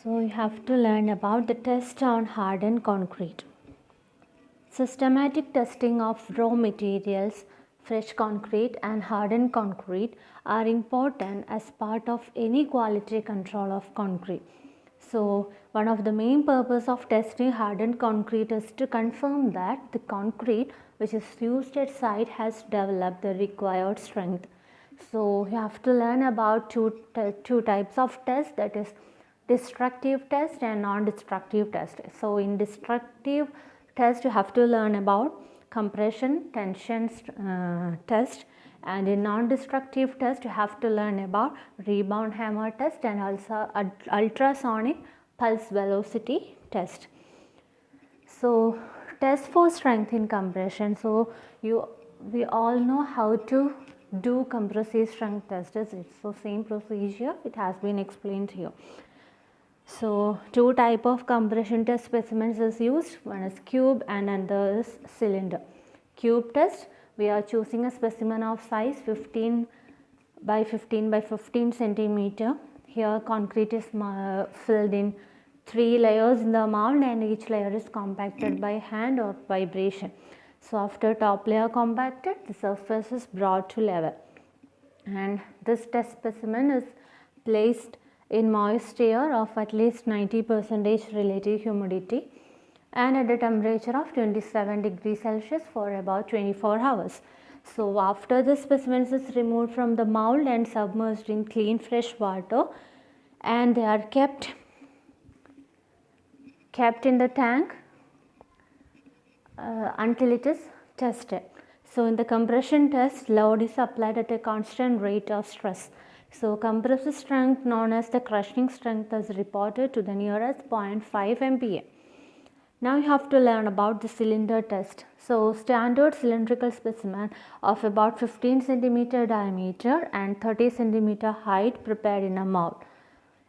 So you have to learn about the test on hardened concrete. Systematic testing of raw materials, fresh concrete and hardened concrete are important as part of any quality control of concrete. So one of the main purpose of testing hardened concrete is to confirm that the concrete which is used at site has developed the required strength. So you have to learn about two types of tests, that is destructive test and non-destructive test. So in destructive test you have to learn about compression, tension test, and in non-destructive test you have to learn about rebound hammer test and also ultrasonic pulse velocity test. So test for strength in compression. So we all know how to do compressive strength test. It's the same procedure, it has been explained here. So two type of compression test specimens is used, one is cube and another is cylinder. Cube test, we are choosing a specimen of size 15 by 15 by 15 centimeter. Here concrete is filled in 3 layers in the mold and each layer is compacted by hand or vibration. So after top layer compacted, the surface is brought to level, and this test specimen is placed in moist air of at least 90% relative humidity and at a temperature of 27 degrees Celsius for about 24 hours. So after the specimen is removed from the mold and submerged in clean fresh water, and they are kept in the tank until it is tested. So in the compression test, load is applied at a constant rate of stress. So compressive strength known as the crushing strength is reported to the nearest 0.5 MPa. Now you have to learn about the cylinder test. So standard cylindrical specimen of about 15 cm diameter and 30 cm height prepared in a mold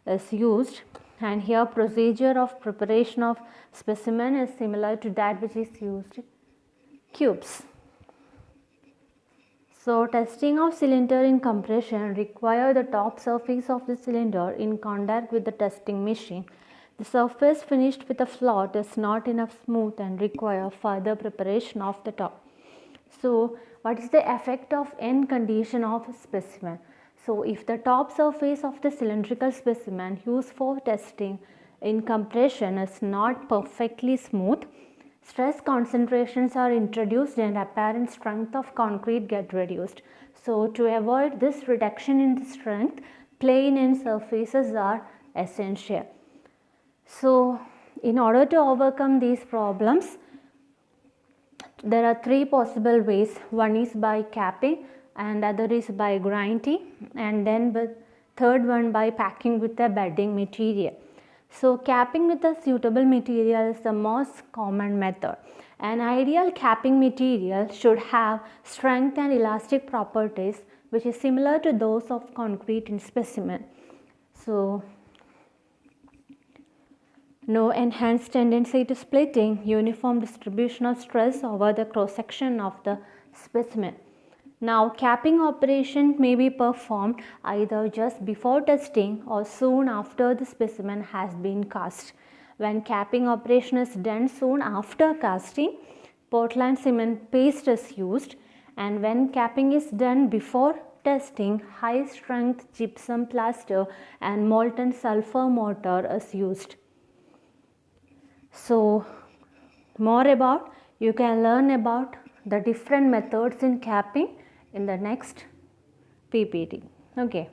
is used, and here procedure of preparation of specimen is similar to that which is used in cubes. So testing of cylinder in compression require the top surface of the cylinder in contact with the testing machine. The surface finished with a float is not enough smooth and require further preparation of the top. So what is the effect of end condition of a specimen? So if the top surface of the cylindrical specimen used for testing in compression is not perfectly smooth, stress concentrations are introduced and apparent strength of concrete get reduced. So to avoid this reduction in the strength, plain end surfaces are essential. So in order to overcome these problems, there are 3 possible ways. One is by capping, and other is by grinding, and then the third one by packing with a bedding material. So capping with a suitable material is the most common method. An ideal capping material should have strength and elastic properties which is similar to those of concrete in specimen. So no enhanced tendency to splitting, uniform distribution of stress over the cross section of the specimen. Now capping operation may be performed either just before testing or soon after the specimen has been cast. When capping operation is done soon after casting, Portland cement paste is used, and when capping is done before testing, high strength gypsum plaster and molten sulfur mortar is used. So you can learn about the different methods in capping in the next PPT. Okay.